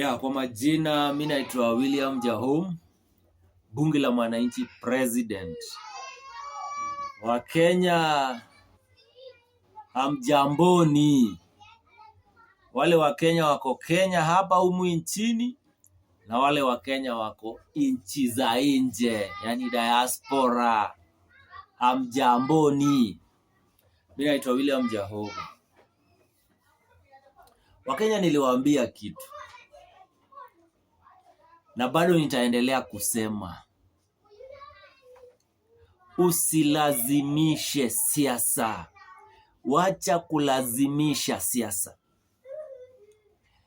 Kwa majina mimi naitwa William Jahom, bunge la mwananchi president. Wakenya hamjamboni. Wale Wakenya wako Kenya hapa humu nchini na wale Wakenya wako nchi za nje, yani diaspora. Hamjamboni. Mimi naitwa William Jahom. Wakenya niliwaambia kitu na bado nitaendelea kusema. Usilazimishe siasa. Wacha kulazimisha siasa.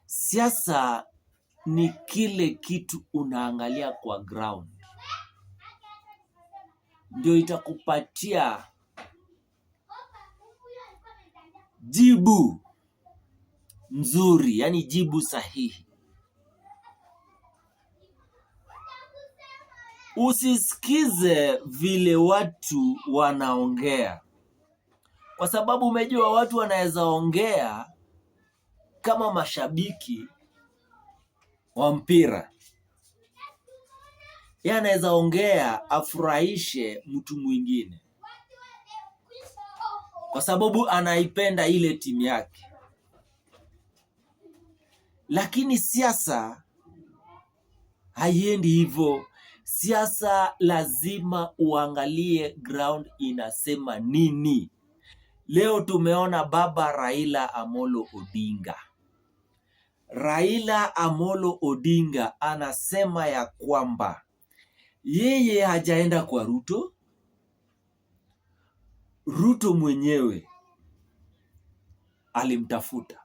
Siasa ni kile kitu unaangalia kwa ground, ndio itakupatia jibu nzuri, yani jibu sahihi. Usisikize vile watu wanaongea, kwa sababu umejua watu wanaweza ongea kama mashabiki wa mpira. Yeye anaweza ongea afurahishe mtu mwingine kwa sababu anaipenda ile timu yake. Lakini siasa haiendi hivyo. Siasa lazima uangalie ground inasema nini. Leo tumeona baba Raila Amolo Odinga. Raila Amolo Odinga anasema ya kwamba yeye hajaenda kwa Ruto. Ruto mwenyewe alimtafuta.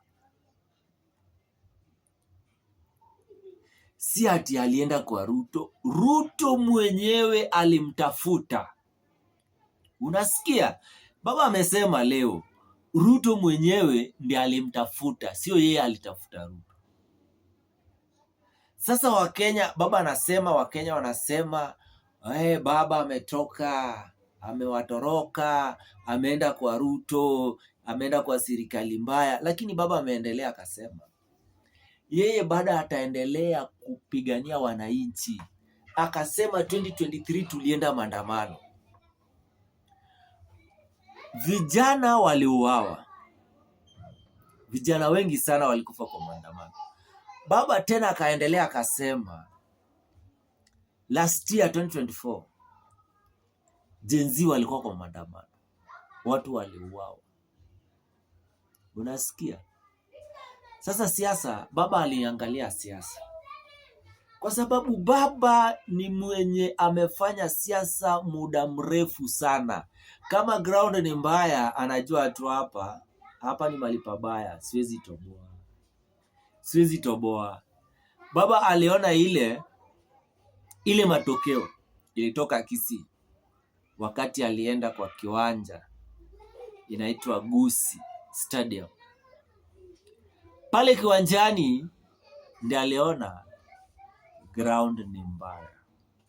Si ati alienda kwa Ruto. Ruto mwenyewe alimtafuta. Unasikia? Baba amesema leo Ruto mwenyewe ndiye alimtafuta, sio yeye alitafuta Ruto. Sasa Wakenya, baba anasema, Wakenya wanasema baba ametoka, amewatoroka, ameenda kwa Ruto, ameenda kwa serikali mbaya. Lakini baba ameendelea akasema yeye bado ataendelea kupigania wananchi. Akasema 2023 tulienda maandamano, vijana waliuawa, vijana wengi sana walikufa kwa maandamano. Baba tena akaendelea akasema last year 2024 Gen Z walikuwa kwa maandamano, watu waliuawa. Unasikia? Sasa siasa, baba aliangalia siasa, kwa sababu baba ni mwenye amefanya siasa muda mrefu sana. Kama ground ni mbaya, anajua tu hapa ni mahali pabaya, siwezi toboa. Baba aliona ile matokeo ilitoka Kisii wakati alienda kwa kiwanja inaitwa Gusii Stadium. Pale kiwanjani ndiye aliona ground ni mbaya.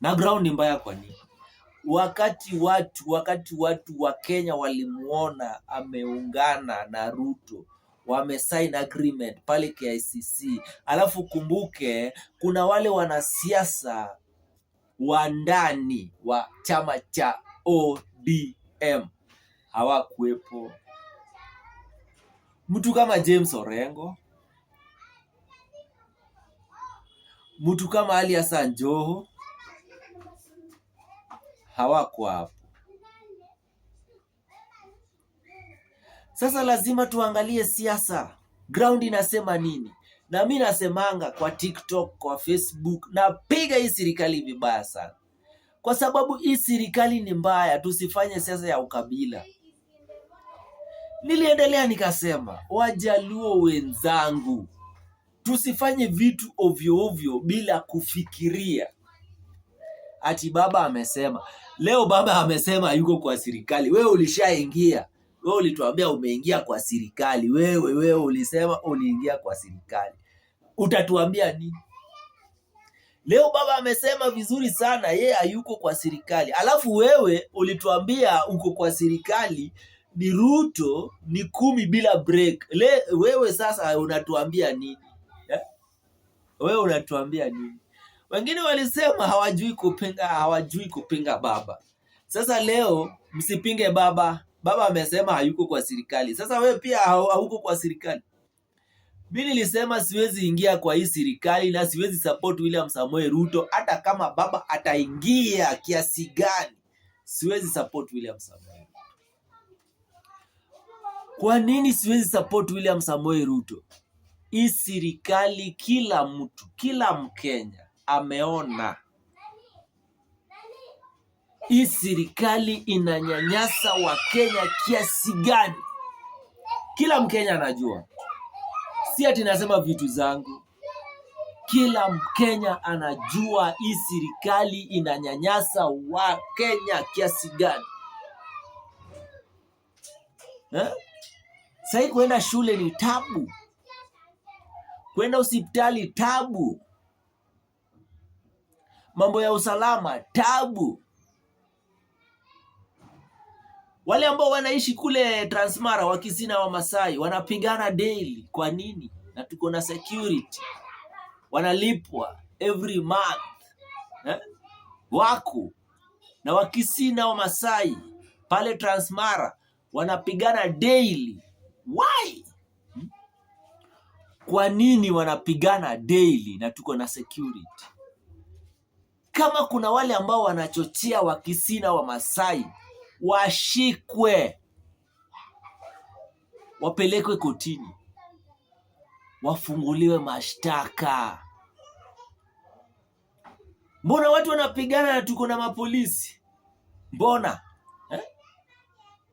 Na ground ni mbaya kwa nini? Wakati watu wa Kenya walimuona ameungana na Ruto, wamesign agreement pale KICC. Alafu kumbuke kuna wale wanasiasa wa ndani wa chama cha ODM hawakuwepo. Mtu kama James Orengo, mtu kama Ali Hassan Joho hawako hapo. Sasa lazima tuangalie siasa, ground inasema nini. Na mimi nasemanga kwa TikTok, kwa Facebook, napiga hii serikali vibaya sana, kwa sababu hii serikali ni mbaya. Tusifanye siasa ya ukabila. Niliendelea nikasema, Wajaluo wenzangu, tusifanye vitu ovyo ovyo bila kufikiria. Ati baba amesema, leo baba amesema yuko kwa serikali. Wewe ulishaingia. Wewe ulituambia umeingia kwa serikali. Wewe ulisema uliingia kwa serikali. Utatuambia nini? Leo baba amesema vizuri sana yeye hayuko kwa serikali. Alafu wewe ulituambia uko kwa serikali ni Ruto ni 10 bila break. Wewe sasa unatuambia nini? Wewe unatuambia nini? Wengine walisema hawajui kupinga baba. Sasa leo msipinge baba. Baba amesema hayuko kwa serikali. Sasa wewe pia hauko kwa serikali. Mimi nilisema siwezi ingia kwa hii serikali na siwezi support William Samoei Ruto hata kama baba ataingia kiasi gani. Siwezi support William Samoei Ruto. Kwa nini siwezi support William Samoei Ruto? Hii serikali kila mtu, kila Mkenya ameona hii serikali inanyanyasa Wakenya kiasi gani. Kila Mkenya anajua. Si ati nasema vitu zangu. Kila Mkenya anajua hii serikali inanyanyasa Wakenya kiasi gani. Sasa kwenda shule ni tabu. Kwenda hospitali tabu. Mambo ya usalama tabu. Wale ambao wanaishi kule Transmara, Wakisii na Wamasai wanapigana daily. Kwa nini? Na tuko na security. Wanalipwa every month. Wako na Wakisii na Wamasai pale Transmara wanapigana daily. Why? Kwa nini wanapigana daily na tuko na security? Kama kuna wale ambao wanachochea Wakisii na Wamasai, washikwe, wapelekwe kotini, wafunguliwe mashtaka. Mbona watu wanapigana na tuko na mapolisi? Mbona?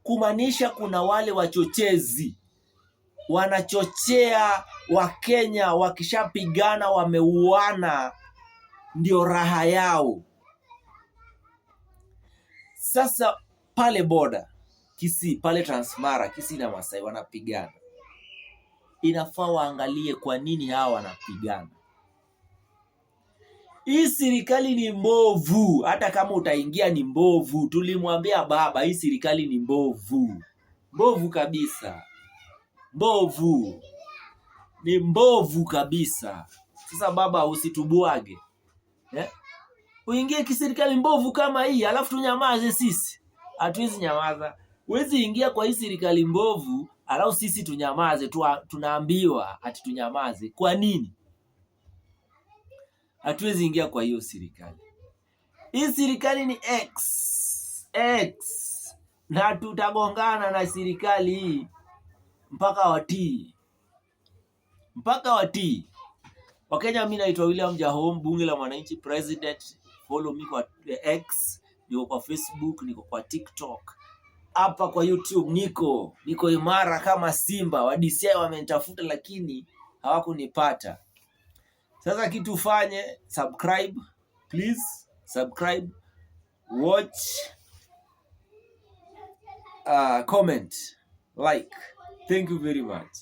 Kumaanisha kuna wale wachochezi wanachochea Wakenya, wakishapigana wameuana ndio raha yao. Sasa pale boda Kisii, pale Transmara, Kisii na Masai wanapigana. Inafaa waangalie kwa nini hawa wanapigana. Hii serikali ni mbovu. Hata kama utaingia ni mbovu. Tulimwambia baba hii serikali ni mbovu. Mbovu kabisa. Mbovu. Ni mbovu kabisa. Sasa baba usitubuage. Uingie kiserikali mbovu kama hii alafu tunyamaze sisi. Hatuwezi nyamaza. Huwezi ingia kwa hii serikali mbovu alafu sisi tunyamaze. Tunaambiwa ati tunyamaze. Kwa nini? Hatuwezi ingia kwa hiyo serikali. Hii serikali ni X. Na tutagongana na serikali hii mpaka watii. Wakenya, mimi naitwa William Jahom, bunge la mwananchi, president. Follow me kwa X, niko kwa Facebook, niko kwa TikTok. Hapa kwa YouTube niko imara kama simba. Wa DCI wamenitafuta lakini hawakunipata. Sasa kitu fanye, subscribe, please subscribe, watch, comment, like. Thank you very much.